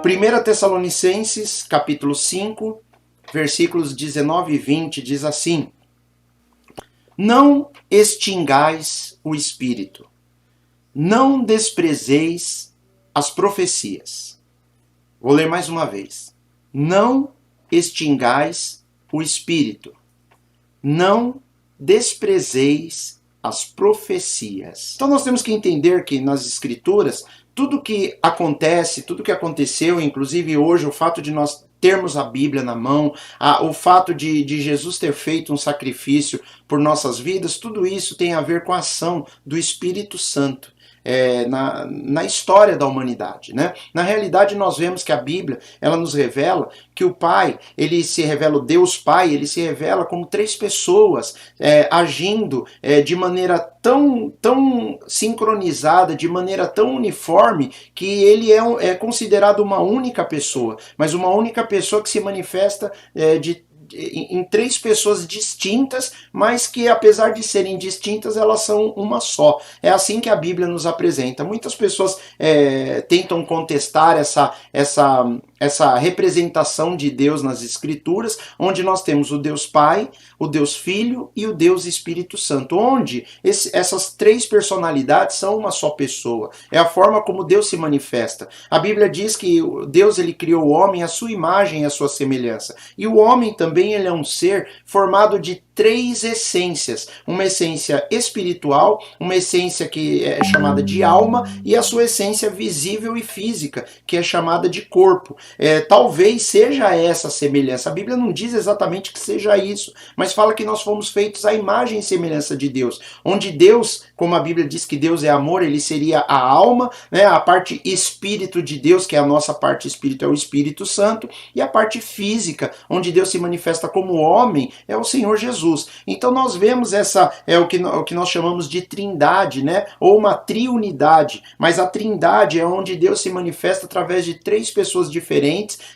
1 Tessalonicenses, capítulo 5, versículos 19 e 20, diz assim: Não extingais o espírito, não desprezeis as profecias. Vou ler mais uma vez. Não extingais o espírito, não desprezeis as profecias. Então nós temos que entender que nas Escrituras, tudo que acontece, tudo que aconteceu, inclusive hoje, o fato de nós termos a Bíblia na mão, o fato de Jesus ter feito um sacrifício por nossas vidas, tudo isso tem a ver com a ação do Espírito Santo. Na história da humanidade, né? Na realidade nós vemos que a Bíblia, ela nos revela que o Pai, ele se revela, o Deus Pai, ele se revela como três pessoas agindo de maneira tão sincronizada, de maneira tão uniforme, que ele é considerado uma única pessoa, mas uma única pessoa que se manifesta em três pessoas distintas, mas que apesar de serem distintas, elas são uma só. É assim que a Bíblia nos apresenta. Muitas pessoas tentam contestar essa representação de Deus nas Escrituras, onde nós temos o Deus Pai, o Deus Filho e o Deus Espírito Santo, onde essas três personalidades são uma só pessoa. É a forma como Deus se manifesta. A Bíblia diz que Deus ele criou o homem à sua imagem e à sua semelhança. E o homem também ele é um ser formado de três essências. Uma essência espiritual, uma essência que é chamada de alma e a sua essência visível e física, que é chamada de corpo. Talvez seja essa a semelhança. A Bíblia não diz exatamente que seja isso, mas fala que nós fomos feitos à imagem e semelhança de Deus. Onde Deus, como a Bíblia diz que Deus é amor, ele seria a alma, né? A parte espírito de Deus, que é a nossa parte espírito, é o Espírito Santo, e a parte física, onde Deus se manifesta como homem, é o Senhor Jesus. Então nós vemos o que nós chamamos de trindade, né? Ou uma triunidade, mas a trindade é onde Deus se manifesta através de três pessoas diferentes,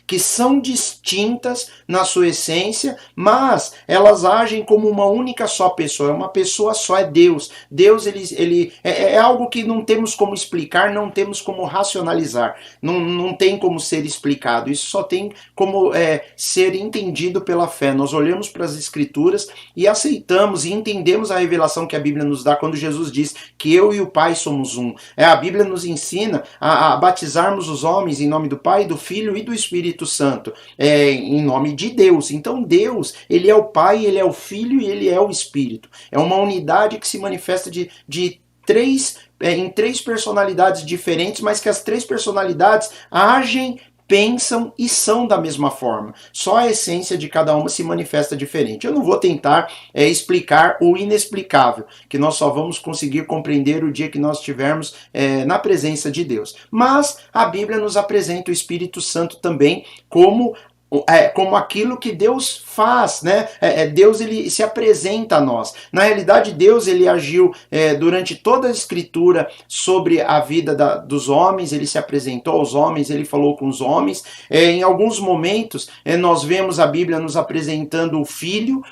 que são distintas na sua essência, mas elas agem como uma única só pessoa, é uma pessoa só, é Deus. Deus ele é algo que não temos como explicar, não temos como racionalizar, não tem como ser explicado, isso só tem como ser entendido pela fé. Nós olhamos para as Escrituras e aceitamos e entendemos a revelação que a Bíblia nos dá quando Jesus diz que eu e o Pai somos um. A Bíblia nos ensina a batizarmos os homens em nome do Pai, do Filho e do Espírito Santo, em nome de Deus. Então Deus, ele é o Pai, ele é o Filho e ele é o Espírito. É uma unidade que se manifesta em três personalidades diferentes, mas que as três personalidades agem, pensam e são da mesma forma. Só a essência de cada uma se manifesta diferente. Eu não vou tentar explicar o inexplicável, que nós só vamos conseguir compreender o dia que nós estivermos na presença de Deus. Mas a Bíblia nos apresenta o Espírito Santo também como aquilo que Deus faz, né? Deus ele se apresenta a nós. Na realidade, Deus ele agiu durante toda a Escritura sobre a vida dos homens, ele se apresentou aos homens, ele falou com os homens. Em alguns momentos, nós vemos a Bíblia nos apresentando o Filho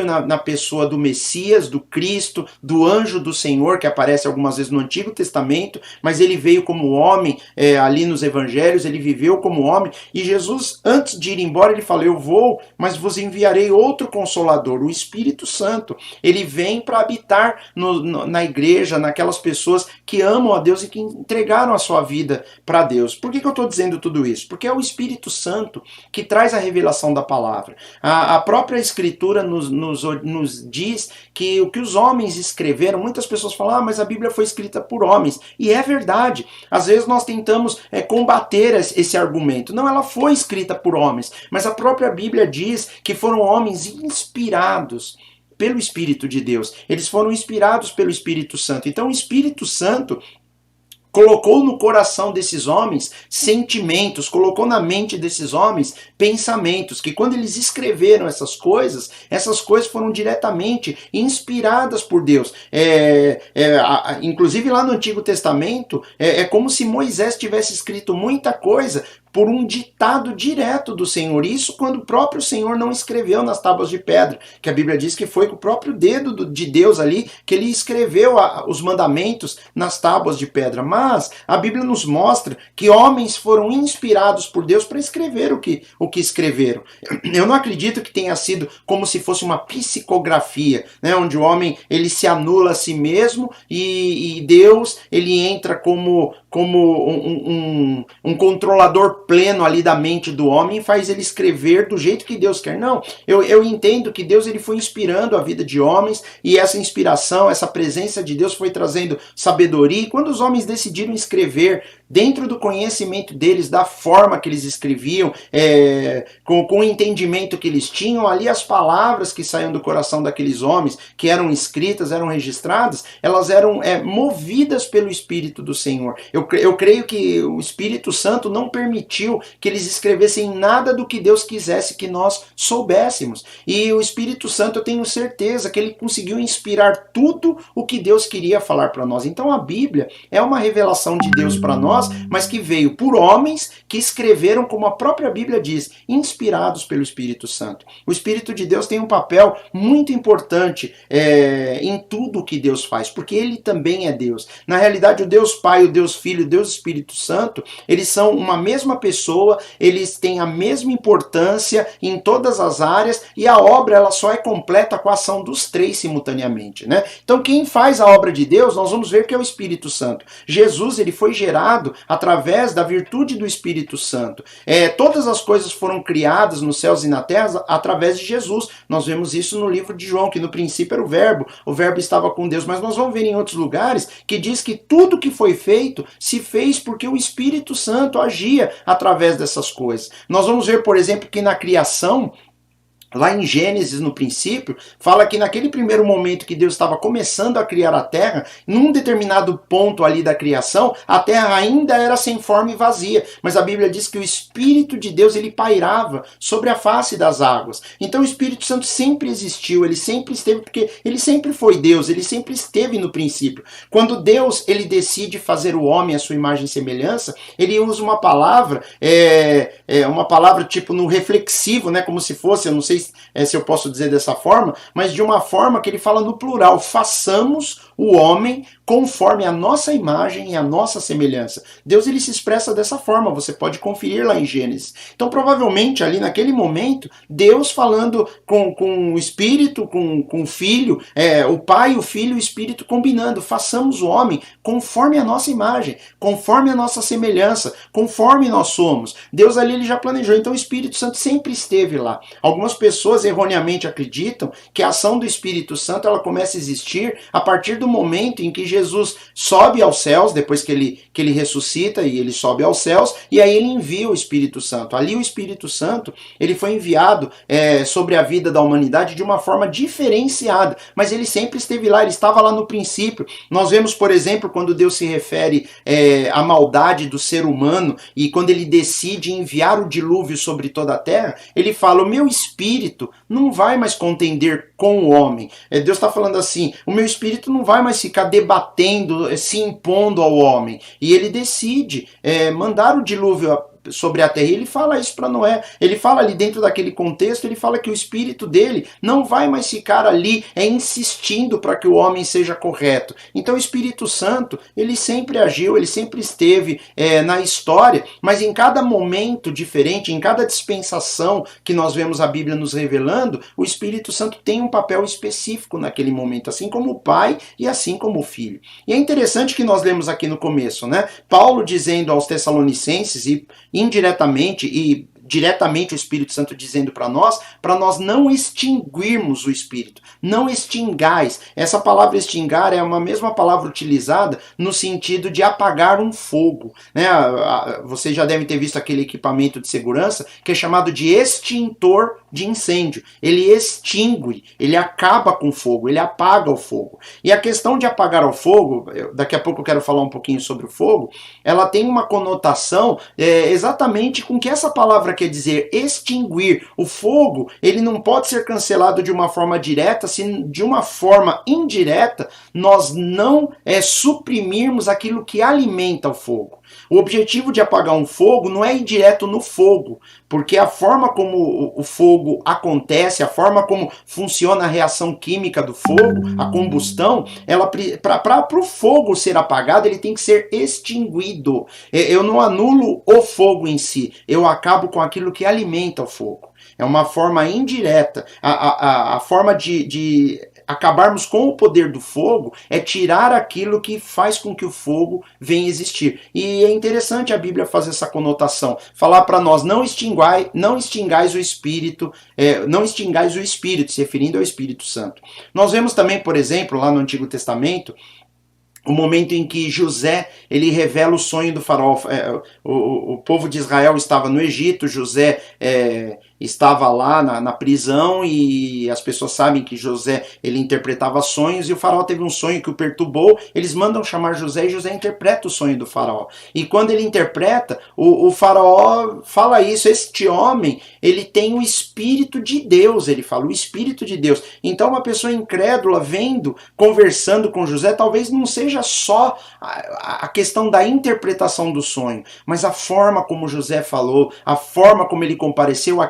na pessoa do Messias, do Cristo, do anjo do Senhor, que aparece algumas vezes no Antigo Testamento, mas ele veio como homem ali nos Evangelhos, ele viveu como homem, e Jesus, antes de ir embora, ele fala: eu vou, mas vos enviarei outro Consolador, o Espírito Santo. Ele vem para habitar na igreja, naquelas pessoas que amam a Deus e que entregaram a sua vida para Deus. Por que eu estou dizendo tudo isso? Porque é o Espírito Santo que traz a revelação da palavra. A própria Escritura nos diz que o que os homens escreveram, muitas pessoas falam: mas a Bíblia foi escrita por homens. E é verdade. Às vezes nós tentamos combater esse argumento. Não, ela foi escrita por homens, mas a própria Bíblia diz que foram homens inspirados pelo Espírito de Deus. Eles foram inspirados pelo Espírito Santo. Então o Espírito Santo colocou no coração desses homens sentimentos, colocou na mente desses homens pensamentos, que quando eles escreveram essas coisas foram diretamente inspiradas por Deus. Inclusive lá no Antigo Testamento, é como se Moisés tivesse escrito muita coisa por um ditado direto do Senhor. Isso quando o próprio Senhor não escreveu nas tábuas de pedra, que a Bíblia diz que foi com o próprio dedo de Deus ali que ele escreveu os mandamentos nas tábuas de pedra. Mas a Bíblia nos mostra que homens foram inspirados por Deus para escrever o que escreveram. Eu não acredito que tenha sido como se fosse uma psicografia, né, onde o homem ele se anula a si mesmo e Deus ele entra como um controlador pleno ali da mente do homem e faz ele escrever do jeito que Deus quer. Não, eu entendo que Deus ele foi inspirando a vida de homens e essa inspiração, essa presença de Deus foi trazendo sabedoria. E quando os homens decidiram escrever dentro do conhecimento deles, da forma que eles escreviam, com o entendimento que eles tinham, ali as palavras que saíam do coração daqueles homens, que eram escritas, eram registradas, elas eram movidas pelo Espírito do Senhor. Eu creio que o Espírito Santo não permitiu que eles escrevessem nada do que Deus quisesse que nós soubéssemos. E o Espírito Santo, eu tenho certeza que ele conseguiu inspirar tudo o que Deus queria falar para nós. Então a Bíblia é uma revelação de Deus para nós, mas que veio por homens que escreveram, como a própria Bíblia diz, inspirados pelo Espírito Santo. O Espírito de Deus tem um papel muito importante em tudo o que Deus faz, porque ele também é Deus. Na realidade, o Deus Pai, o Deus Filho, o Deus Espírito Santo, eles são uma mesma pessoa, eles têm a mesma importância em todas as áreas e a obra ela só é completa com a ação dos três simultaneamente, né? Então quem faz a obra de Deus, nós vamos ver que é o Espírito Santo. Jesus ele foi gerado através da virtude do Espírito Santo. Todas as coisas foram criadas nos céus e na terra através de Jesus. Nós vemos isso no livro de João, que no princípio era o verbo estava com Deus, mas nós vamos ver em outros lugares que diz que tudo que foi feito se fez porque o Espírito Santo agia através dessas coisas. Nós vamos ver, por exemplo, que na criação, lá em Gênesis, no princípio, fala que naquele primeiro momento que Deus estava começando a criar a terra, num determinado ponto ali da criação, a terra ainda era sem forma e vazia. Mas a Bíblia diz que o Espírito de Deus, ele pairava sobre a face das águas. Então o Espírito Santo sempre existiu, ele sempre esteve, porque ele sempre foi Deus, ele sempre esteve no princípio. Quando Deus, ele decide fazer o homem à sua imagem e semelhança, ele usa uma palavra, uma palavra tipo no reflexivo, né, como se fosse, eu não sei se eu posso dizer dessa forma, mas de uma forma que ele fala no plural: façamos o homem conforme a nossa imagem e a nossa semelhança. Deus ele se expressa dessa forma, você pode conferir lá em Gênesis. Então provavelmente ali naquele momento, Deus falando com o Espírito, com o Filho, o Pai, o Filho e o Espírito combinando: façamos o homem conforme a nossa imagem, conforme a nossa semelhança, conforme nós somos. Deus ali ele já planejou, então o Espírito Santo sempre esteve lá. Algumas pessoas erroneamente acreditam que a ação do Espírito Santo ela começa a existir a partir do momento em que Jesus sobe aos céus, depois que ele ressuscita e ele sobe aos céus, e aí ele envia o Espírito Santo. Ali o Espírito Santo ele foi enviado sobre a vida da humanidade de uma forma diferenciada, mas ele sempre esteve lá, ele estava lá no princípio. Nós vemos, por exemplo, quando Deus se refere à maldade do ser humano e quando ele decide enviar o dilúvio sobre toda a terra, ele fala: o meu Espírito não vai mais contender com o homem. Deus está falando assim: o meu Espírito não vai mais ficar debatendo, se impondo ao homem. E ele decide mandar o dilúvio sobre a terra. E ele fala isso para Noé. Ele fala ali dentro daquele contexto, ele fala que o Espírito dele não vai mais ficar ali insistindo para que o homem seja correto. Então o Espírito Santo, ele sempre agiu, ele sempre esteve na história, mas em cada momento diferente, em cada dispensação que nós vemos a Bíblia nos revelando, o Espírito Santo tem um papel específico naquele momento, assim como o Pai e assim como o Filho. E é interessante que nós lemos aqui no começo, né? Paulo dizendo aos Tessalonicenses, e indiretamente e diretamente o Espírito Santo dizendo para nós não extinguirmos o Espírito, não extingais. Essa palavra extingar é uma mesma palavra utilizada no sentido de apagar um fogo, né? Vocês já devem ter visto aquele equipamento de segurança que é chamado de extintor de incêndio. Ele extingue, ele acaba com o fogo, ele apaga o fogo. E a questão de apagar o fogo, daqui a pouco eu quero falar um pouquinho sobre o fogo, ela tem uma conotação exatamente com que essa palavra que quer dizer extinguir. O fogo, ele não pode ser cancelado de uma forma direta, se de uma forma indireta nós não suprimirmos aquilo que alimenta o fogo. O objetivo de apagar um fogo não é ir direto no fogo, porque a forma como o fogo acontece, a forma como funciona a reação química do fogo, a combustão, para o fogo ser apagado, ele tem que ser extinguido. Eu não anulo o fogo em si, eu acabo com aquilo que alimenta o fogo. É uma forma indireta. A forma de acabarmos com o poder do fogo é tirar aquilo que faz com que o fogo venha existir. E é interessante a Bíblia fazer essa conotação, falar para nós, não extingais o Espírito, não extingais o Espírito, se referindo ao Espírito Santo. Nós vemos também, por exemplo, lá no Antigo Testamento, o momento em que José ele revela o sonho do faraó. O povo de Israel estava no Egito, José estava lá na prisão, e as pessoas sabem que José ele interpretava sonhos, e o faraó teve um sonho que o perturbou. Eles mandam chamar José, e José interpreta o sonho do faraó. E quando ele interpreta, o faraó fala isso: este homem ele tem o Espírito de Deus. Ele fala o Espírito de Deus. Então uma pessoa incrédula vendo, conversando com José, talvez não seja só a questão da interpretação do sonho, mas a forma como José falou, a forma como ele compareceu,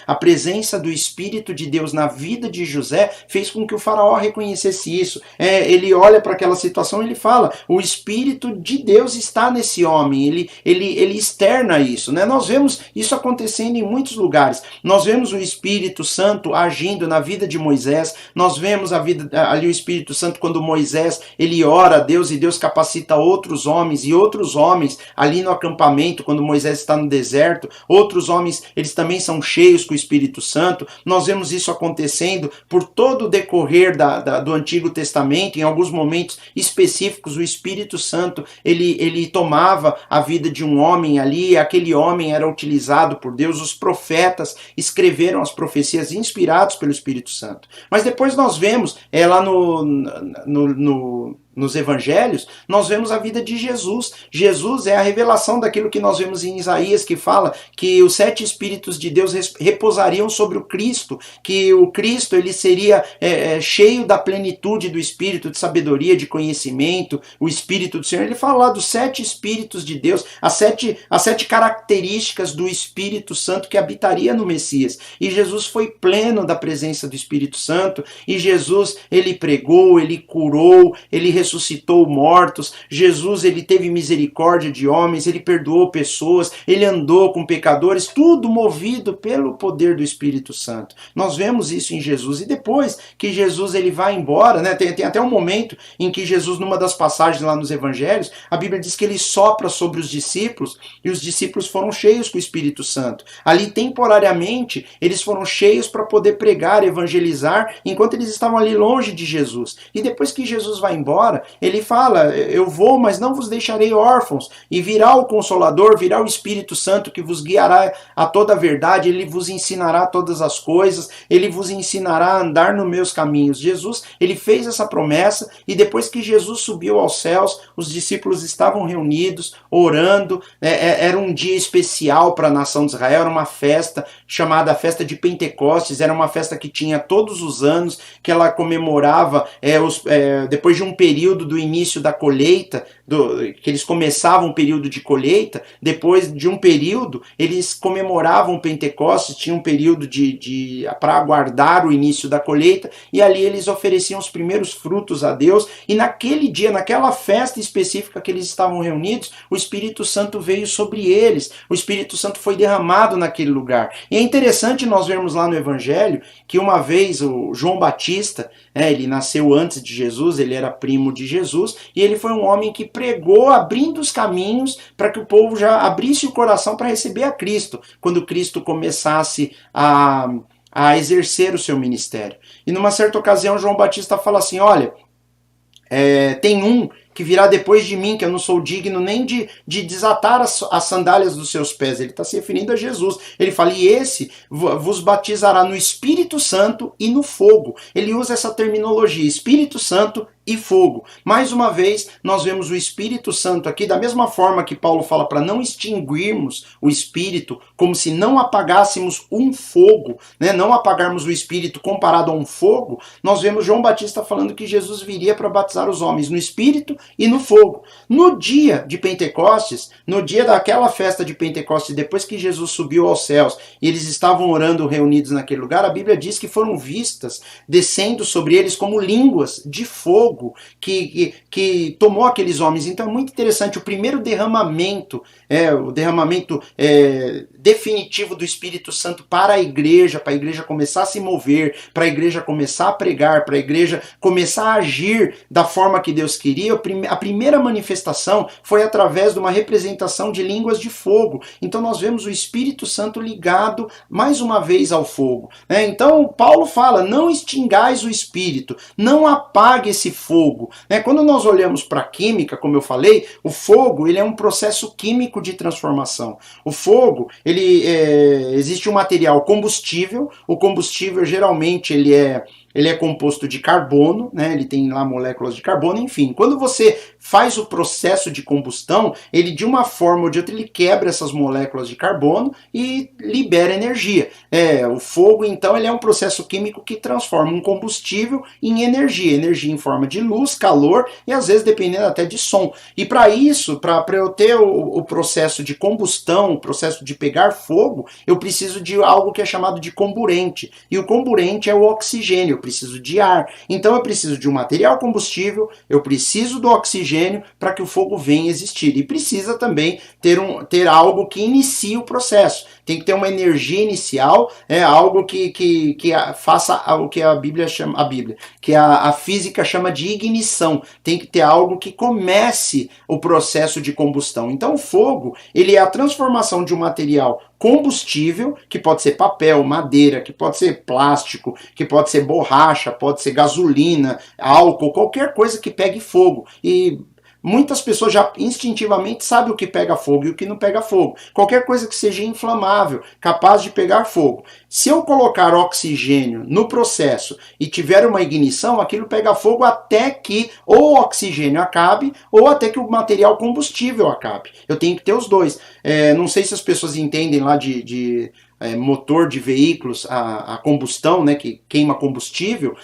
a presença do Espírito de Deus na vida de José fez com que o faraó reconhecesse isso. Ele olha para aquela situação e ele fala: o Espírito de Deus está nesse homem. Ele externa isso, né? Nós vemos isso acontecendo em muitos lugares. Nós vemos o Espírito Santo agindo na vida de Moisés. Nós vemos ali o Espírito Santo quando Moisés ele ora a Deus, e Deus capacita outros homens, e outros homens ali no acampamento, quando Moisés está no deserto, outros homens, eles também são cheios com o Espírito Santo. Nós vemos isso acontecendo por todo o decorrer do Antigo Testamento. Em alguns momentos específicos, o Espírito Santo ele tomava a vida de um homem ali, aquele homem era utilizado por Deus. Os profetas escreveram as profecias inspirados pelo Espírito Santo. Mas depois nós vemos lá nos evangelhos, nós vemos a vida de Jesus. Jesus é a revelação daquilo que nós vemos em Isaías, que fala que os 7 Espíritos de Deus repousariam sobre o Cristo, que o Cristo ele seria cheio da plenitude do Espírito, de sabedoria, de conhecimento, o Espírito do Senhor. Ele fala lá dos 7 Espíritos de Deus, as sete características do Espírito Santo que habitaria no Messias. E Jesus foi pleno da presença do Espírito Santo, e Jesus ele pregou, ele curou, ele ressuscitou mortos. Jesus ele teve misericórdia de homens, ele perdoou pessoas, ele andou com pecadores, tudo movido pelo poder do Espírito Santo. Nós vemos isso em Jesus. E depois que Jesus ele vai embora, né, tem até um momento em que Jesus, numa das passagens lá nos evangelhos, a Bíblia diz que ele sopra sobre os discípulos, e os discípulos foram cheios com o Espírito Santo. Ali temporariamente eles foram cheios para poder pregar, evangelizar, enquanto eles estavam ali longe de Jesus. E depois que Jesus vai embora, ele fala: eu vou, mas não vos deixarei órfãos, e virá o Consolador, virá o Espírito Santo, que vos guiará a toda a verdade, ele vos ensinará todas as coisas, ele vos ensinará a andar nos meus caminhos. Jesus, ele fez essa promessa, e depois que Jesus subiu aos céus, os discípulos estavam reunidos, orando. Era um dia especial para a nação de Israel, era uma festa chamada Festa de Pentecostes, era uma festa que tinha todos os anos, que ela comemorava depois de um período do início da colheita, que eles começavam o período de colheita. Depois de um período, eles comemoravam Pentecostes, tinha um período para aguardar o início da colheita, e ali eles ofereciam os primeiros frutos a Deus, e naquele dia, naquela festa específica que eles estavam reunidos, o Espírito Santo veio sobre eles, o Espírito Santo foi derramado naquele lugar. E é interessante nós vermos lá no Evangelho que uma vez o João Batista, ele nasceu antes de Jesus, ele era primo de Jesus, e ele foi um homem que pregou abrindo os caminhos para que o povo já abrisse o coração para receber a Cristo, quando Cristo começasse a exercer o seu ministério. E numa certa ocasião João Batista fala assim: olha, tem um que virá depois de mim, que eu não sou digno nem de desatar as sandálias dos seus pés. Ele está se referindo a Jesus. Ele fala, e esse vos batizará no Espírito Santo e no fogo. Ele usa essa terminologia, Espírito Santo e fogo. Mais uma vez, nós vemos o Espírito Santo aqui, da mesma forma que Paulo fala para não extinguirmos o Espírito, como se não apagássemos um fogo, né? Não apagarmos o Espírito comparado a um fogo, nós vemos João Batista falando que Jesus viria para batizar os homens no Espírito e no fogo. No dia de Pentecostes, no dia daquela festa de Pentecostes, depois que Jesus subiu aos céus e eles estavam orando reunidos naquele lugar, a Bíblia diz que foram vistas descendo sobre eles como línguas de fogo, que tomou aqueles homens. Então é muito interessante, o primeiro derramamento, o derramamento definitivo do Espírito Santo para a igreja começar a se mover, para a igreja começar a pregar, para a igreja começar a agir da forma que Deus queria. A primeira manifestação foi através de uma representação de línguas de fogo. Então nós vemos o Espírito Santo ligado mais uma vez ao fogo. Então Paulo fala, não extingais o Espírito, não apague esse fogo. Quando nós olhamos para a química, como eu falei, o fogo ele é um processo químico de transformação. O fogo, existe um material combustível. O combustível geralmente ele é composto de carbono, ele tem lá moléculas de carbono, enfim. Quando você faz o processo de combustão, ele de uma forma ou de outra ele quebra essas moléculas de carbono e libera energia. O fogo, então, ele é um processo químico que transforma um combustível em energia em forma de luz, calor e às vezes dependendo até de som. E para isso, para eu ter o processo de combustão, o processo de pegar fogo, eu preciso de algo que é chamado de comburente. E o comburente é o oxigênio. Eu preciso de ar. Então eu preciso de um material combustível, eu preciso do oxigênio para que o fogo venha existir. E precisa também ter algo que inicie o processo. Tem que ter uma energia inicial, algo que faça o que a Bíblia chama, que a física chama de ignição. Tem que ter algo que comece o processo de combustão. Então o fogo, ele é a transformação de um material combustível, que pode ser papel, madeira, que pode ser plástico, que pode ser borracha, pode ser gasolina, álcool, qualquer coisa que pegue fogo. E muitas pessoas já instintivamente sabem o que pega fogo e o que não pega fogo. Qualquer coisa que seja inflamável, capaz de pegar fogo. Se eu colocar oxigênio no processo e tiver uma ignição, aquilo pega fogo até que ou o oxigênio acabe ou até que o material combustível acabe. Eu tenho que ter os dois. Não sei se as pessoas entendem lá de motor de veículos, a combustão, que queima combustível.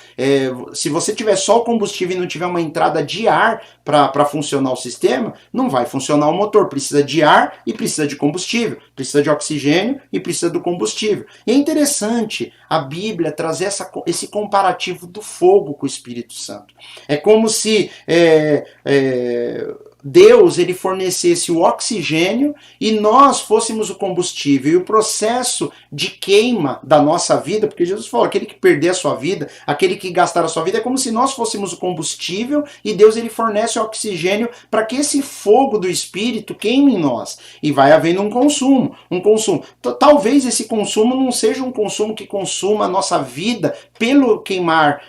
Se você tiver só o combustível e não tiver uma entrada de ar para funcionar o sistema, não vai funcionar o motor. Precisa de ar e precisa de combustível, precisa de oxigênio e precisa do combustível. E é interessante a Bíblia trazer esse comparativo do fogo com o Espírito Santo. É como se Deus ele fornecesse o oxigênio e nós fôssemos o combustível. E o processo de queima da nossa vida, porque Jesus falou, aquele que perder a sua vida, aquele que gastar a sua vida, é como se nós fôssemos o combustível e Deus ele fornece o oxigênio para que esse fogo do Espírito queime em nós. E vai havendo um consumo. Talvez esse consumo não seja um consumo que consuma a nossa vida pelo queimar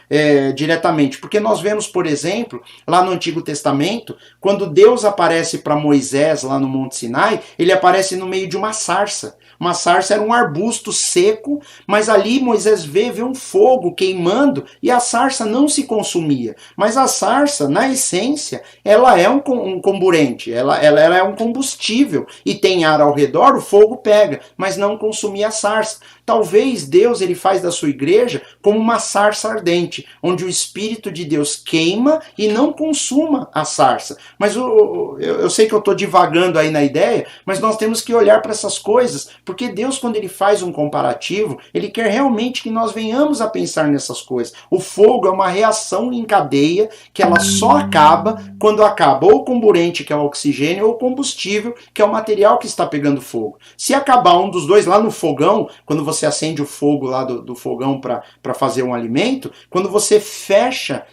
diretamente. Porque nós vemos, por exemplo, lá no Antigo Testamento, quando Deus aparece para Moisés lá no Monte Sinai, ele aparece no meio de uma sarça. Uma sarça era um arbusto seco, mas ali Moisés vê um fogo queimando e a sarça não se consumia. Mas a sarça, na essência, ela é um comburente, ela é um combustível e tem ar ao redor, o fogo pega, mas não consumia a sarça. Talvez Deus ele faz da sua igreja como uma sarça ardente, onde o Espírito de Deus queima e não consuma a sarça. Mas eu sei que eu estou divagando aí na ideia, mas nós temos que olhar para essas coisas, porque Deus, quando ele faz um comparativo, ele quer realmente que nós venhamos a pensar nessas coisas. O fogo é uma reação em cadeia que ela só acaba quando acaba ou o comburente, que é o oxigênio, ou o combustível, que é o material que está pegando fogo. Se acabar um dos dois lá no fogão, quando você acende o fogo lá do fogão para fazer um alimento, quando você fecha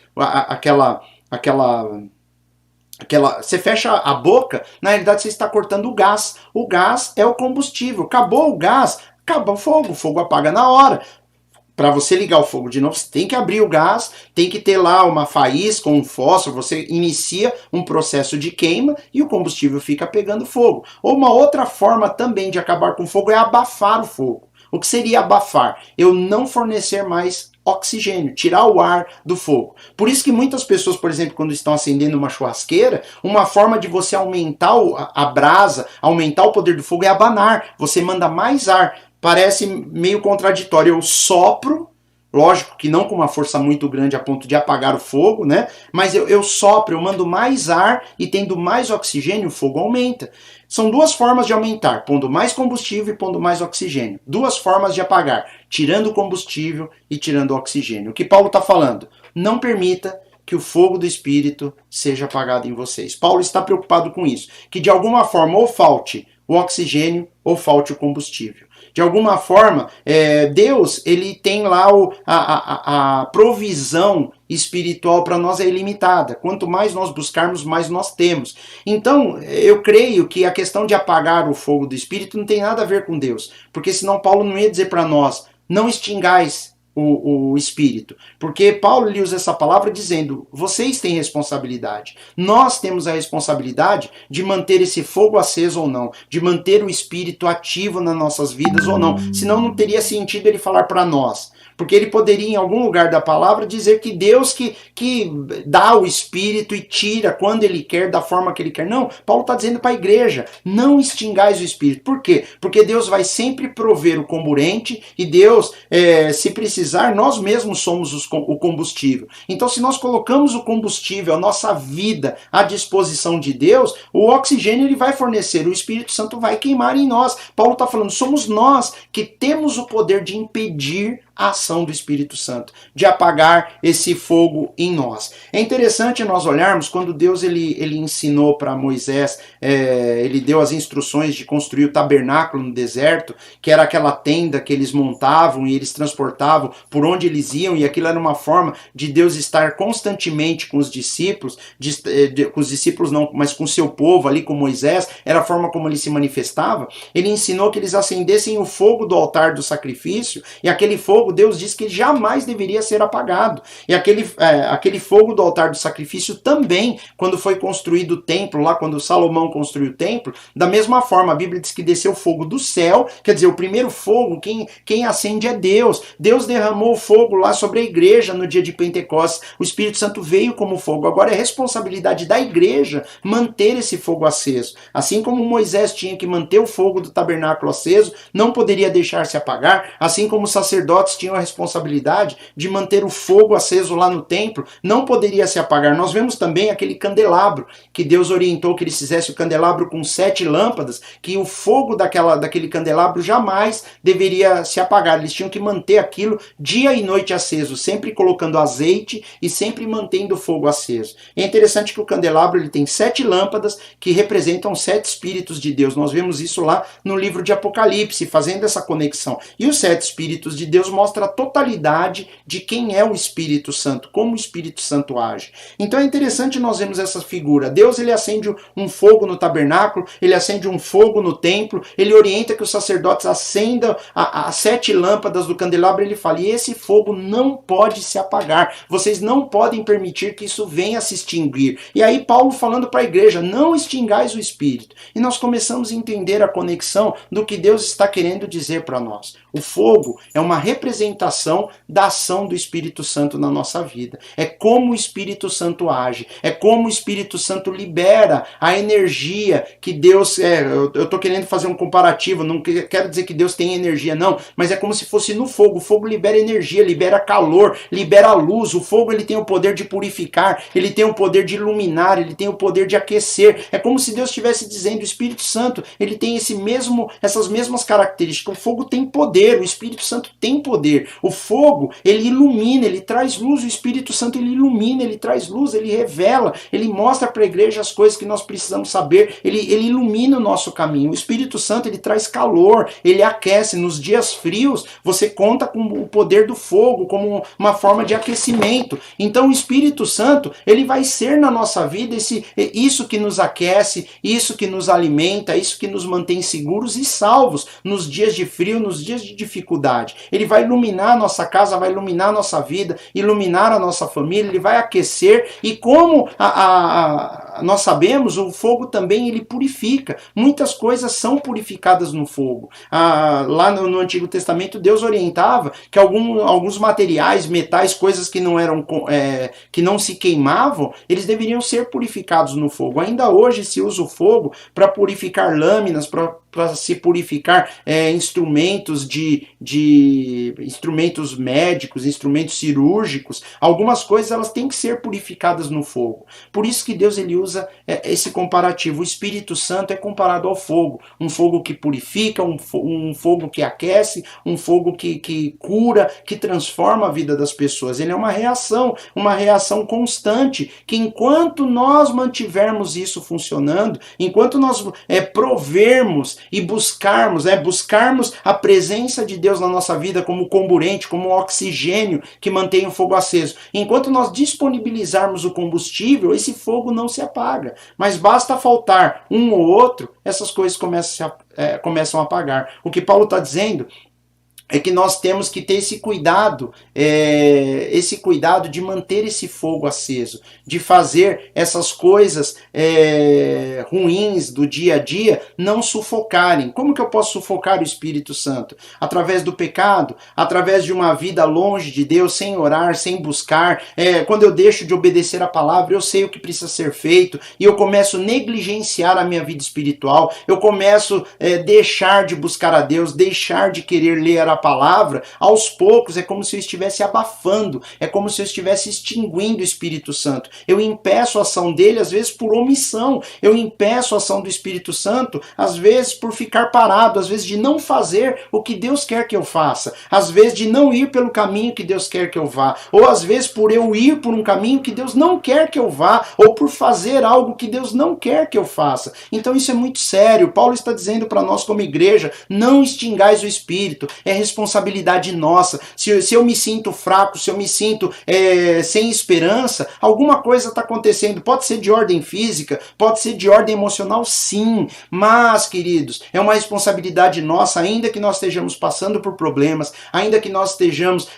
você fecha a boca, na realidade você está cortando o gás. O gás é o combustível. Acabou o gás, acaba o fogo apaga na hora. para você ligar o fogo de novo, você tem que abrir o gás, tem que ter lá uma faísca, um fósforo, você inicia um processo de queima e o combustível fica pegando fogo. Ou uma outra forma também de acabar com o fogo é abafar o fogo. O que seria abafar? Eu não fornecer mais oxigênio, tirar o ar do fogo. Por isso que muitas pessoas, por exemplo, quando estão acendendo uma churrasqueira, uma forma de você aumentar a brasa, aumentar o poder do fogo é abanar. Você manda mais ar. Parece meio contraditório. Eu sopro, lógico que não com uma força muito grande a ponto de apagar o fogo, né? Mas eu sopro, eu mando mais ar e tendo mais oxigênio, o fogo aumenta. São duas formas de aumentar, pondo mais combustível e pondo mais oxigênio. Duas formas de apagar, tirando o combustível e tirando o oxigênio. O que Paulo está falando? Não permita que o fogo do Espírito seja apagado em vocês. Paulo está preocupado com isso, que de alguma forma ou falte o oxigênio ou falte o combustível. De alguma forma, Deus ele tem lá a provisão espiritual para nós é ilimitada. Quanto mais nós buscarmos, mais nós temos. Então, eu creio que a questão de apagar o fogo do Espírito não tem nada a ver com Deus. Porque senão Paulo não ia dizer para nós, não extingais o Espírito. Porque Paulo lhe usa essa palavra dizendo, vocês têm responsabilidade. Nós temos a responsabilidade de manter esse fogo aceso ou não, de manter o Espírito ativo nas nossas vidas ou não. Senão não teria sentido ele falar para nós. Porque ele poderia, em algum lugar da palavra, dizer que Deus que dá o Espírito e tira quando ele quer, da forma que ele quer. Não, Paulo está dizendo para a igreja, não extingais o Espírito. Por quê? Porque Deus vai sempre prover o comburente e Deus, se precisar, nós mesmos somos o combustível. Então, se nós colocamos o combustível, a nossa vida à disposição de Deus, o oxigênio ele vai fornecer, o Espírito Santo vai queimar em nós. Paulo está falando, somos nós que temos o poder de impedir a ação do Espírito Santo, de apagar esse fogo em nós. É interessante nós olharmos quando Deus ele ensinou para Moisés, ele deu as instruções de construir o tabernáculo no deserto, que era aquela tenda que eles montavam e eles transportavam por onde eles iam, e aquilo era uma forma de Deus estar constantemente com os discípulos, com os discípulos não, mas com o seu povo ali, com Moisés, era a forma como ele se manifestava. Ele ensinou que eles acendessem o fogo do altar do sacrifício, e aquele fogo Deus diz que jamais deveria ser apagado. E aquele fogo do altar do sacrifício também, quando foi construído o templo, lá quando Salomão construiu o templo, da mesma forma, a Bíblia diz que desceu fogo do céu, quer dizer, o primeiro fogo, quem acende é Deus. Deus derramou o fogo lá sobre a igreja no dia de Pentecostes. O Espírito Santo veio como fogo. Agora é responsabilidade da igreja manter esse fogo aceso. Assim como Moisés tinha que manter o fogo do tabernáculo aceso, não poderia deixar se apagar, assim como os sacerdotes tinham a responsabilidade de manter o fogo aceso lá no templo, não poderia se apagar. Nós vemos também aquele candelabro, que Deus orientou que eles fizessem o candelabro com 7 lâmpadas, que o fogo daquele candelabro jamais deveria se apagar. Eles tinham que manter aquilo dia e noite aceso, sempre colocando azeite e sempre mantendo o fogo aceso. É interessante que o candelabro ele tem 7 lâmpadas que representam 7 espíritos de Deus. Nós vemos isso lá no livro de Apocalipse, fazendo essa conexão. E os 7 espíritos de Deus mostra a totalidade de quem é o Espírito Santo, como o Espírito Santo age. Então é interessante nós vermos essa figura. Deus ele acende um fogo no tabernáculo, ele acende um fogo no templo, ele orienta que os sacerdotes acendam as 7 lâmpadas do candelabro, ele fala, e esse fogo não pode se apagar, vocês não podem permitir que isso venha a se extinguir. E aí Paulo falando para a igreja, não extingais o Espírito. E nós começamos a entender a conexão do que Deus está querendo dizer para nós. O fogo é uma representação da ação do Espírito Santo na nossa vida. É como o Espírito Santo age. É como o Espírito Santo libera a energia que Deus... eu estou querendo fazer um comparativo, não quero dizer que Deus tem energia, não, mas é como se fosse no fogo. O fogo libera energia, libera calor, libera luz. O fogo ele tem o poder de purificar, ele tem o poder de iluminar, ele tem o poder de aquecer. É como se Deus estivesse dizendo, o Espírito Santo, ele tem essas mesmas características. O fogo tem poder, o Espírito Santo tem poder. O fogo, ele ilumina, ele traz luz. O Espírito Santo, ele ilumina, ele traz luz, ele revela, ele mostra para a igreja as coisas que nós precisamos saber, ele ilumina o nosso caminho. O Espírito Santo, ele traz calor, ele aquece. Nos dias frios, você conta com o poder do fogo como uma forma de aquecimento. Então o Espírito Santo, ele vai ser na nossa vida isso que nos aquece, isso que nos alimenta, isso que nos mantém seguros e salvos nos dias de frio, nos dias de dificuldade. Ele vai iluminar a nossa casa, vai iluminar a nossa vida, iluminar a nossa família, ele vai aquecer, e como nós sabemos, o fogo também ele purifica. Muitas coisas são purificadas no fogo. Lá no Antigo Testamento, Deus orientava que alguns materiais, metais, coisas que não eram que não se queimavam, eles deveriam ser purificados no fogo. Ainda hoje se usa o fogo para purificar lâminas, para se purificar instrumentos instrumentos médicos, instrumentos cirúrgicos. Algumas coisas elas têm que ser purificadas no fogo. Por isso que Deus ele usa esse comparativo. O Espírito Santo é comparado ao fogo. Um fogo que purifica, um fogo que aquece, um fogo que cura, que transforma a vida das pessoas. Ele é uma reação constante, que enquanto nós mantivermos isso funcionando, enquanto nós provermos e buscarmos a presença de Deus na nossa vida como comburente, como oxigênio que mantém o fogo aceso. Enquanto nós disponibilizarmos o combustível, esse fogo não se apaga. Mas basta faltar um ou outro, essas coisas começam a apagar. O que Paulo está dizendo é que nós temos que ter esse cuidado de manter esse fogo aceso, de fazer essas coisas ruins do dia a dia não sufocarem. Como que eu posso sufocar o Espírito Santo? Através do pecado, através de uma vida longe de Deus, sem orar, sem buscar. Quando eu deixo de obedecer a palavra, eu sei o que precisa ser feito e eu começo a negligenciar a minha vida espiritual, eu começo a deixar de buscar a Deus, deixar de querer ler a palavra. Aos poucos é como se eu estivesse abafando, é como se eu estivesse extinguindo o Espírito Santo. Eu impeço a ação dele, às vezes por omissão, eu impeço a ação do Espírito Santo, às vezes por ficar parado, às vezes de não fazer o que Deus quer que eu faça, às vezes de não ir pelo caminho que Deus quer que eu vá, ou às vezes por eu ir por um caminho que Deus não quer que eu vá, ou por fazer algo que Deus não quer que eu faça. Então isso é muito sério. Paulo está dizendo para nós como igreja, não extingais o Espírito, é responsabilidade nossa. Se eu me sinto fraco, se eu me sinto sem esperança, alguma coisa está acontecendo. Pode ser de ordem física, pode ser de ordem emocional, sim. Mas, queridos, é uma responsabilidade nossa, ainda que nós estejamos passando por problemas, ainda que nós estejamos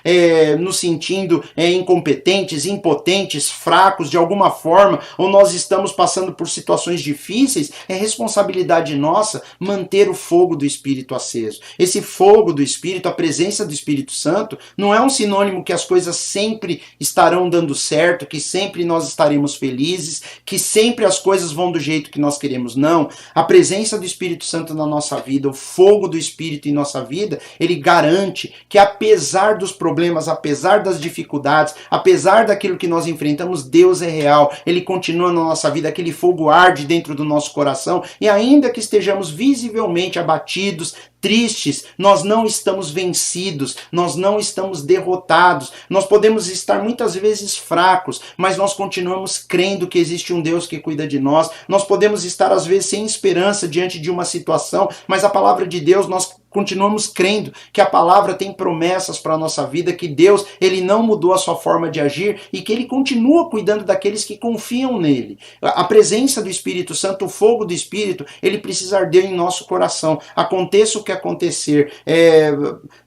nos sentindo incompetentes, impotentes, fracos de alguma forma, ou nós estamos passando por situações difíceis, é responsabilidade nossa manter o fogo do Espírito aceso. Esse fogo do Espírito, a presença do Espírito Santo, não é um sinônimo que as coisas sempre estarão dando certo, que sempre nós estaremos felizes, que sempre as coisas vão do jeito que nós queremos. Não. A presença do Espírito Santo na nossa vida, o fogo do Espírito em nossa vida, ele garante que apesar dos problemas, apesar das dificuldades, apesar daquilo que nós enfrentamos, Deus é real. Ele continua na nossa vida, aquele fogo arde dentro do nosso coração, e ainda que estejamos visivelmente abatidos, tristes, nós não estamos vencidos, nós não estamos derrotados, nós podemos estar muitas vezes fracos, mas nós continuamos crendo que existe um Deus que cuida de nós, nós podemos estar às vezes sem esperança diante de uma situação, mas a palavra de Deus, nós continuamos crendo que a palavra tem promessas para a nossa vida, que Deus, ele não mudou a sua forma de agir e que ele continua cuidando daqueles que confiam nele. A presença do Espírito Santo, o fogo do Espírito, ele precisa arder em nosso coração. Aconteça o que acontecer,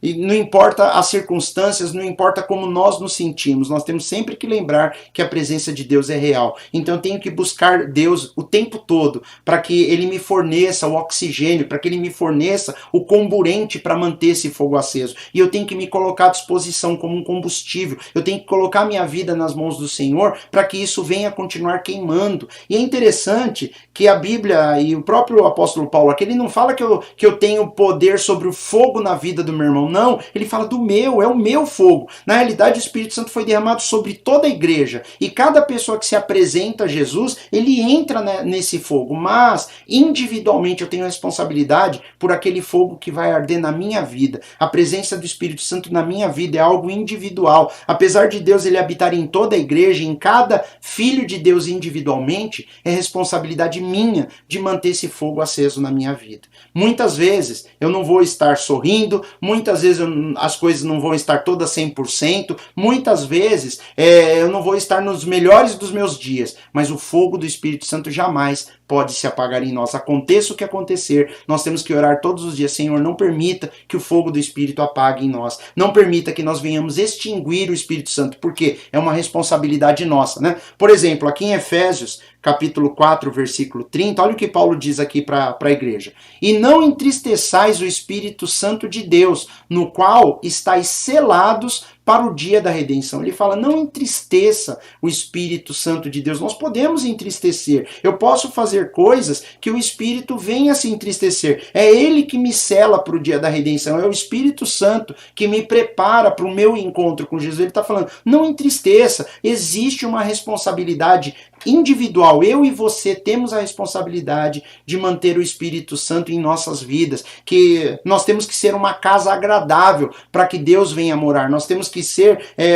não importa as circunstâncias, não importa como nós nos sentimos, nós temos sempre que lembrar que a presença de Deus é real. Então eu tenho que buscar Deus o tempo todo para que ele me forneça o oxigênio, para que ele me forneça o combustível para manter esse fogo aceso. E eu tenho que me colocar à disposição como um combustível. Eu tenho que colocar minha vida nas mãos do Senhor para que isso venha continuar queimando. E é interessante que a Bíblia e o próprio apóstolo Paulo aqui, ele não fala que eu tenho poder sobre o fogo na vida do meu irmão. Não, ele fala é o meu fogo. Na realidade, o Espírito Santo foi derramado sobre toda a igreja. E cada pessoa que se apresenta a Jesus, ele entra nesse fogo. Mas, individualmente, eu tenho responsabilidade por aquele fogo que vai arder na minha vida. A presença do Espírito Santo na minha vida é algo individual. Apesar de Deus ele habitar em toda a igreja, em cada filho de Deus individualmente, é responsabilidade minha de manter esse fogo aceso na minha vida. Muitas vezes eu não vou estar sorrindo, muitas vezes as coisas não vão estar todas 100%, muitas vezes eu não vou estar nos melhores dos meus dias, mas o fogo do Espírito Santo jamais pode se apagar em nós. Aconteça o que acontecer, nós temos que orar todos os dias: Senhor, não permita que o fogo do Espírito apague em nós. Não permita que nós venhamos extinguir o Espírito Santo, porque é uma responsabilidade nossa, né? Por exemplo, aqui em Efésios, capítulo 4, versículo 30, olha o que Paulo diz aqui para a igreja. E não entristeçais o Espírito Santo de Deus, no qual estáis selados para o dia da redenção. Ele fala: não entristeça o Espírito Santo de Deus. Nós podemos entristecer. Eu posso fazer coisas que o Espírito venha a se entristecer. É ele que me sela para o dia da redenção. É o Espírito Santo que me prepara para o meu encontro com Jesus. Ele está falando: não entristeça. Existe uma responsabilidade individual. Eu e você temos a responsabilidade de manter o Espírito Santo em nossas vidas, que nós temos que ser uma casa agradável para que Deus venha morar. Nós temos que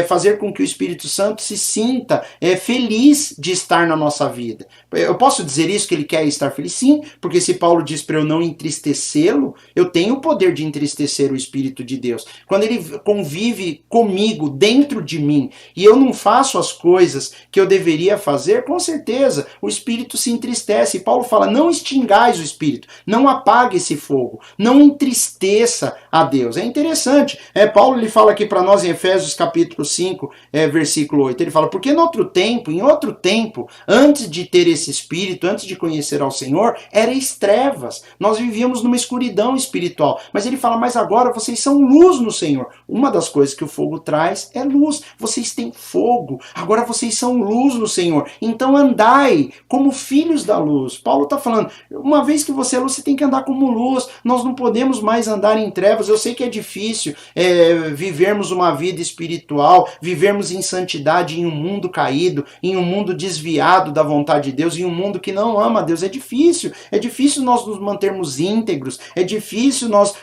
fazer com que o Espírito Santo se sinta feliz de estar na nossa vida. Eu posso dizer isso, que ele quer estar feliz? Sim, porque se Paulo diz para eu não entristecê-lo, eu tenho o poder de entristecer o Espírito de Deus. Quando ele convive comigo, dentro de mim, e eu não faço as coisas que eu deveria fazer, com certeza o Espírito se entristece. E Paulo fala: não extingais o Espírito, não apague esse fogo, não entristeça a Deus. É interessante, Paulo ele fala aqui para nós em Efésios capítulo 5, versículo 8, ele fala: porque em outro tempo, antes de ter esse Espírito, antes de conhecer ao Senhor, erais trevas, nós vivíamos numa escuridão espiritual, mas ele fala: mas agora vocês são luz no Senhor. Uma das coisas que o fogo traz é luz. Vocês têm fogo, agora vocês são luz no Senhor, então andai como filhos da luz. Paulo está falando: uma vez que você é luz, você tem que andar como luz. Nós não podemos mais andar em trevas. Eu sei que é difícil vivermos uma vida espiritual, vivermos em santidade em um mundo caído, em um mundo desviado da vontade de Deus, em um mundo que não ama a Deus. É difícil nós nos mantermos íntegros, é difícil nós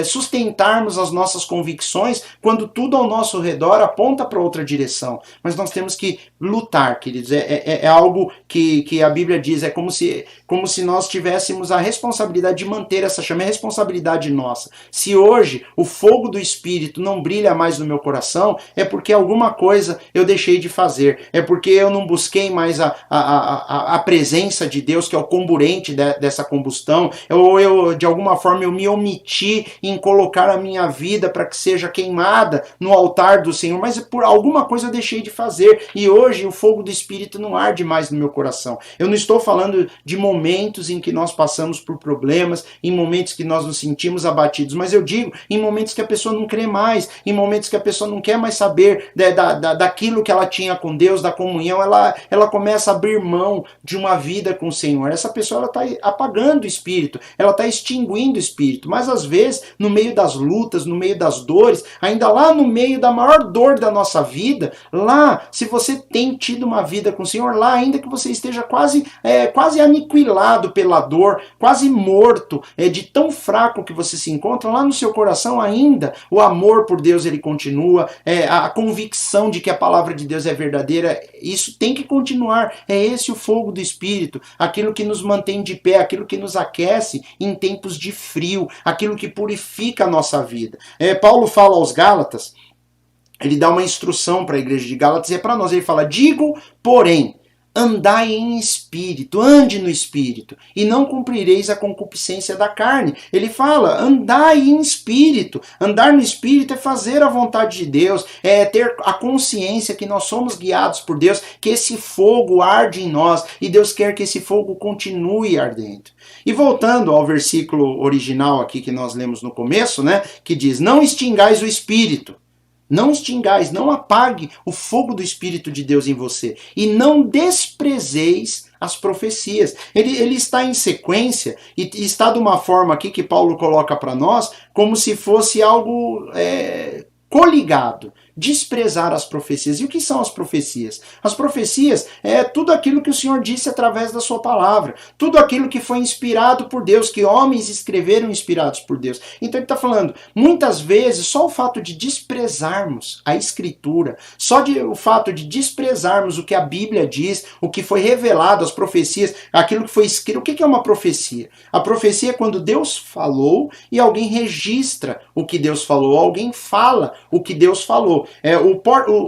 sustentarmos as nossas convicções quando tudo ao nosso redor aponta para outra direção. Mas nós temos que lutar, queridos. É algo que a Bíblia diz, é como se nós tivéssemos a responsabilidade de manter essa chama. É responsabilidade nossa. Se hoje o fogo do Espírito não brilha mais no meu coração, é porque alguma coisa eu deixei de fazer, é porque eu não busquei mais a presença de Deus, que é o comburente dessa combustão, ou eu, de alguma forma, eu me omiti em colocar a minha vida para que seja queimada no altar do Senhor, mas por alguma coisa eu deixei de fazer, e hoje o fogo do Espírito não arde mais no meu coração. Eu não estou falando de momentos em que nós passamos por problemas, em momentos que nós nos sentimos abatidos, mas eu digo em momentos que a pessoa não crê mais, em momentos que a pessoa não quer mais saber daquilo que ela tinha com Deus, da comunhão, ela começa a abrir mão de uma vida com o Senhor. Essa pessoa está apagando o Espírito, ela está extinguindo o Espírito, mas às vezes, no meio das lutas, no meio das dores, ainda lá no meio da maior dor da nossa vida, lá, se você tem tido uma vida com o Senhor, lá ainda que você esteja quase aniquilado pela dor, quase morto, de tão fraco que você se encontra, lá no seu coração ainda o amor por Deus ele continua, a convicção de que a palavra de Deus é verdadeira, isso tem que continuar. É esse o fogo do Espírito, aquilo que nos mantém de pé, aquilo que nos aquece em tempos de frio, aquilo que purifica a nossa vida. Paulo fala aos Gálatas, ele dá uma instrução para a igreja de Gálatas, e é para nós, ele fala: digo, porém, andai em espírito, ande no espírito, e não cumprireis a concupiscência da carne. Ele fala: andai em espírito. Andar no espírito é fazer a vontade de Deus, é ter a consciência que nós somos guiados por Deus, que esse fogo arde em nós, e Deus quer que esse fogo continue ardendo. E voltando ao versículo original aqui que nós lemos no começo, né, que diz: não extingais o espírito. Não extingais, não apague o fogo do Espírito de Deus em você. E não desprezeis as profecias. Ele está em sequência e está de uma forma aqui que Paulo coloca para nós como se fosse algo coligado. Desprezar as profecias. E o que são as profecias? As profecias é tudo aquilo que o Senhor disse através da sua palavra. Tudo aquilo que foi inspirado por Deus, que homens escreveram inspirados por Deus. Então ele está falando, muitas vezes, só o fato de desprezarmos a Escritura, o fato de desprezarmos o que a Bíblia diz, o que foi revelado, as profecias, aquilo que foi escrito. O que é uma profecia? A profecia é quando Deus falou e alguém registra o que Deus falou, alguém fala o que Deus falou.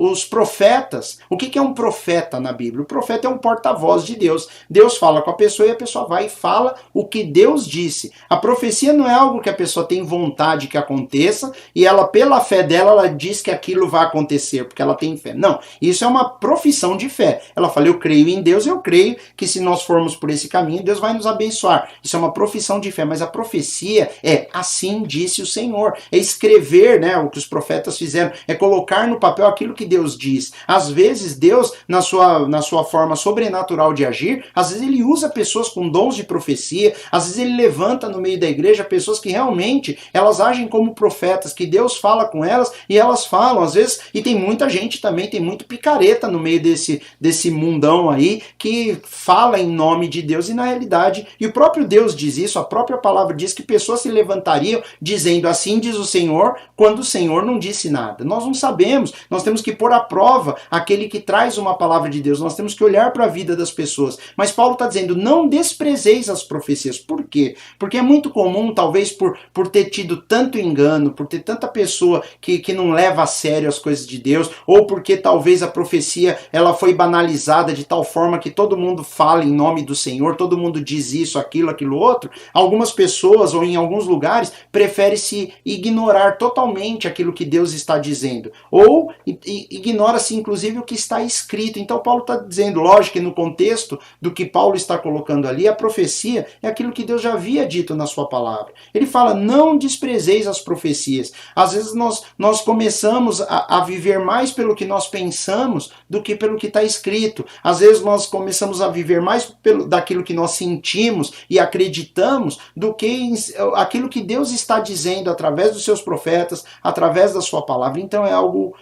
os profetas. O que é um profeta na Bíblia? O profeta é um porta-voz de Deus. Deus fala com a pessoa e a pessoa vai e fala o que Deus disse. A profecia não é algo que a pessoa tem vontade que aconteça e ela, pela fé dela, ela diz que aquilo vai acontecer, porque ela tem fé. Não, isso é uma profissão de fé. Ela fala, eu creio em Deus, eu creio que se nós formos por esse caminho, Deus vai nos abençoar. Isso é uma profissão de fé, mas a profecia é assim disse o Senhor. É escrever, né, o que os profetas fizeram, é colocar no papel aquilo que Deus diz. Às vezes Deus, na sua forma sobrenatural de agir, às vezes ele usa pessoas com dons de profecia, às vezes ele levanta no meio da igreja pessoas que realmente, elas agem como profetas, que Deus fala com elas e elas falam, às vezes, e tem muita gente também, tem muito picareta no meio desse mundão aí, que fala em nome de Deus e na realidade, e o próprio Deus diz isso, a própria palavra diz que pessoas se levantariam dizendo assim diz o Senhor, quando o Senhor não disse nada. Nós não sabemos, nós temos que pôr à prova aquele que traz uma palavra de Deus, nós temos que olhar para a vida das pessoas. Mas Paulo está dizendo, não desprezeis as profecias. Por quê? Porque é muito comum, talvez por ter tido tanto engano, por ter tanta pessoa que não leva a sério as coisas de Deus, ou porque talvez a profecia ela foi banalizada de tal forma que todo mundo fala em nome do Senhor, todo mundo diz isso, aquilo outro. Algumas pessoas, ou em alguns lugares, preferem se ignorar totalmente aquilo que Deus está dizendo, ou ignora-se inclusive o que está escrito. Então Paulo está dizendo, lógico que no contexto do que Paulo está colocando ali, a profecia é aquilo que Deus já havia dito na sua palavra. Ele fala, não desprezeis as profecias. Às vezes nós começamos a viver mais pelo que nós pensamos do que pelo que está escrito. Às vezes nós começamos a viver mais daquilo que nós sentimos e acreditamos do que aquilo que Deus está dizendo através dos seus profetas, através da sua palavra. Então é algo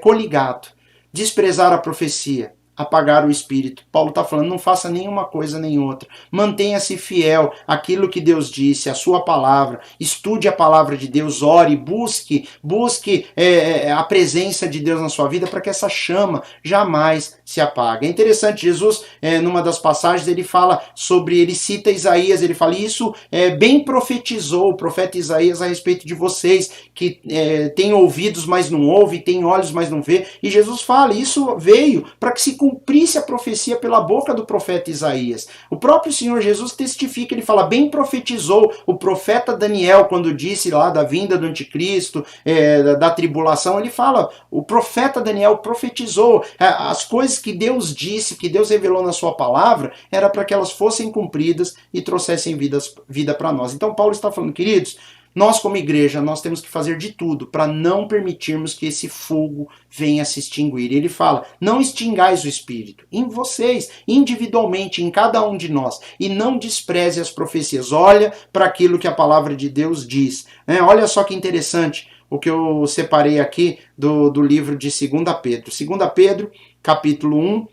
coligado. Desprezar a profecia, apagar o espírito. Paulo está falando, não faça nenhuma coisa nem outra. Mantenha-se fiel àquilo que Deus disse, à sua palavra. Estude a palavra de Deus, ore, busque a presença de Deus na sua vida para que essa chama jamais se apague. É interessante, Jesus, numa das passagens, ele cita Isaías, ele fala, isso bem profetizou o profeta Isaías a respeito de vocês, que têm ouvidos, mas não ouvem, têm olhos, mas não vê. E Jesus fala, isso veio para que se cumprisse a profecia pela boca do profeta Isaías. O próprio Senhor Jesus testifica, ele fala, bem profetizou o profeta Daniel, quando disse lá da vinda do anticristo, da tribulação, ele fala, o profeta Daniel profetizou as coisas que Deus disse, que Deus revelou na sua palavra, era para que elas fossem cumpridas e trouxessem vida para nós. Então Paulo está falando, queridos, nós como igreja, nós temos que fazer de tudo para não permitirmos que esse fogo venha se extinguir. Ele fala, não extingais o Espírito em vocês, individualmente, em cada um de nós, e não despreze as profecias. Olha para aquilo que a palavra de Deus diz. Olha só que interessante o que eu separei aqui do livro de 2 Pedro. 2 Pedro, capítulo 1,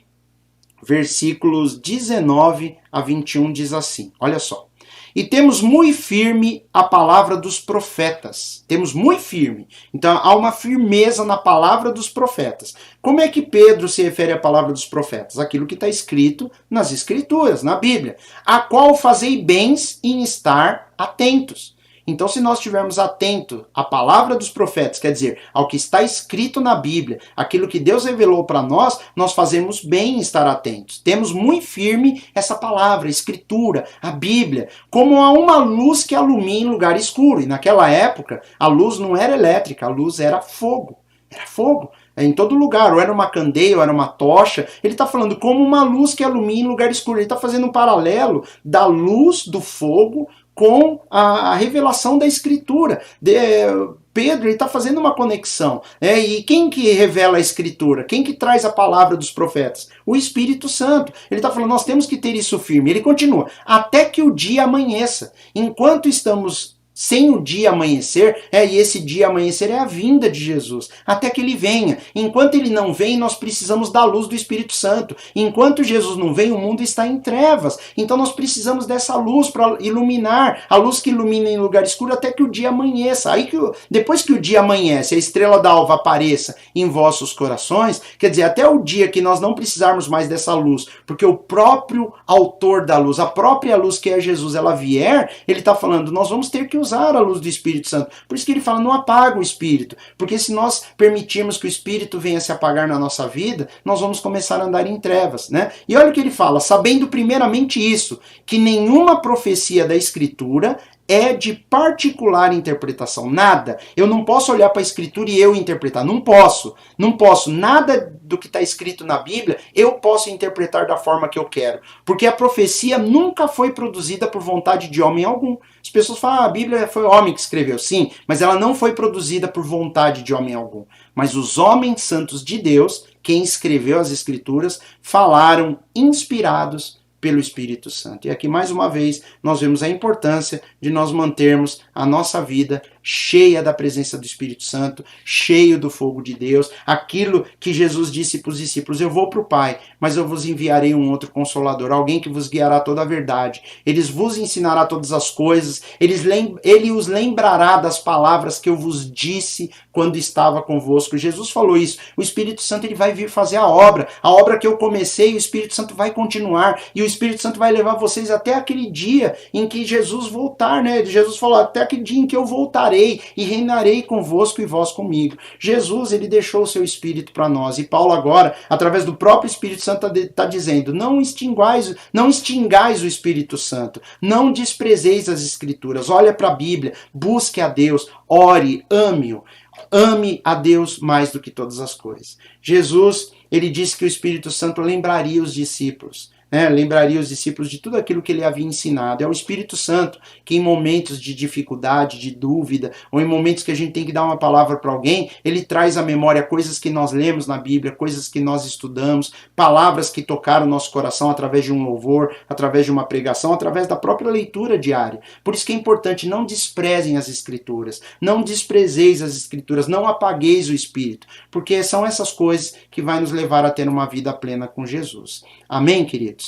versículos 19 a 21 diz assim, olha só. E temos muito firme a palavra dos profetas. Temos muito firme. Então há uma firmeza na palavra dos profetas. Como é que Pedro se refere à palavra dos profetas? Aquilo que está escrito nas Escrituras, na Bíblia. A qual fazei bens em estar atentos. Então, se nós estivermos atentos à palavra dos profetas, quer dizer, ao que está escrito na Bíblia, aquilo que Deus revelou para nós, nós fazemos bem em estar atentos. Temos muito firme essa palavra, a Escritura, a Bíblia, como há uma luz que alumia em lugar escuro. E naquela época, a luz não era elétrica, a luz era fogo. Era fogo. Em todo lugar, ou era uma candeia, ou era uma tocha. Ele está falando como uma luz que alumia em lugar escuro. Ele está fazendo um paralelo da luz do fogo com a revelação da Escritura. Pedro está fazendo uma conexão. E quem que revela a Escritura? Quem que traz a palavra dos profetas? O Espírito Santo. Ele está falando, nós temos que ter isso firme. Ele continua, até que o dia amanheça. Enquanto estamos sem o dia amanhecer, e esse dia amanhecer é a vinda de Jesus, até que ele venha. Enquanto ele não vem, nós precisamos da luz do Espírito Santo. Enquanto Jesus não vem, o mundo está em trevas. Então nós precisamos dessa luz para iluminar, a luz que ilumina em lugar escuro até que o dia amanheça. Aí depois que o dia amanhece, a estrela d'alva apareça em vossos corações, quer dizer, até o dia que nós não precisarmos mais dessa luz, porque o próprio autor da luz, a própria luz que é Jesus, ela vier, ele está falando, nós vamos ter que usar usar a luz do Espírito Santo. Por isso que ele fala, não apaga o Espírito. Porque se nós permitirmos que o Espírito venha se apagar na nossa vida, nós vamos começar a andar em trevas, né? E olha o que ele fala, sabendo primeiramente isso, que nenhuma profecia da Escritura é de particular interpretação. Nada. Eu não posso olhar para a Escritura e eu interpretar. Não posso. Não posso. Nada do que está escrito na Bíblia eu posso interpretar da forma que eu quero. Porque a profecia nunca foi produzida por vontade de homem algum. As pessoas falam, a Bíblia foi homem que escreveu. Sim, mas ela não foi produzida por vontade de homem algum. Mas os homens santos de Deus, quem escreveu as Escrituras, falaram inspirados pelo Espírito Santo. E aqui, mais uma vez, nós vemos a importância de nós mantermos a nossa vida cheia da presença do Espírito Santo, cheio do fogo de Deus, aquilo que Jesus disse para os discípulos, eu vou para o Pai, mas eu vos enviarei um outro Consolador, alguém que vos guiará toda a verdade, eles vos ensinará todas as coisas, ele os lembrará das palavras que eu vos disse quando estava convosco. Jesus falou isso, o Espírito Santo ele vai vir fazer a obra que eu comecei, o Espírito Santo vai continuar, e o Espírito Santo vai levar vocês até aquele dia em que Jesus voltar, né? Jesus falou, até aquele dia em que eu voltarei e reinarei convosco e vós comigo. Jesus, ele deixou o seu Espírito para nós, e Paulo agora, através do próprio Espírito Santo, está dizendo, não extingais o Espírito Santo, não desprezeis as Escrituras, olha para a Bíblia, busque a Deus, ore, ame-o, ame a Deus mais do que todas as coisas. Jesus, ele disse que o Espírito Santo lembraria os discípulos, lembraria os discípulos de tudo aquilo que ele havia ensinado. É o Espírito Santo que em momentos de dificuldade, de dúvida, ou em momentos que a gente tem que dar uma palavra para alguém, ele traz à memória coisas que nós lemos na Bíblia, coisas que nós estudamos, palavras que tocaram o nosso coração através de um louvor, através de uma pregação, através da própria leitura diária. Por isso que é importante, não desprezem as Escrituras, não desprezeis as Escrituras, não apagueis o Espírito, porque são essas coisas que vai nos levar a ter uma vida plena com Jesus. Amém, queridos?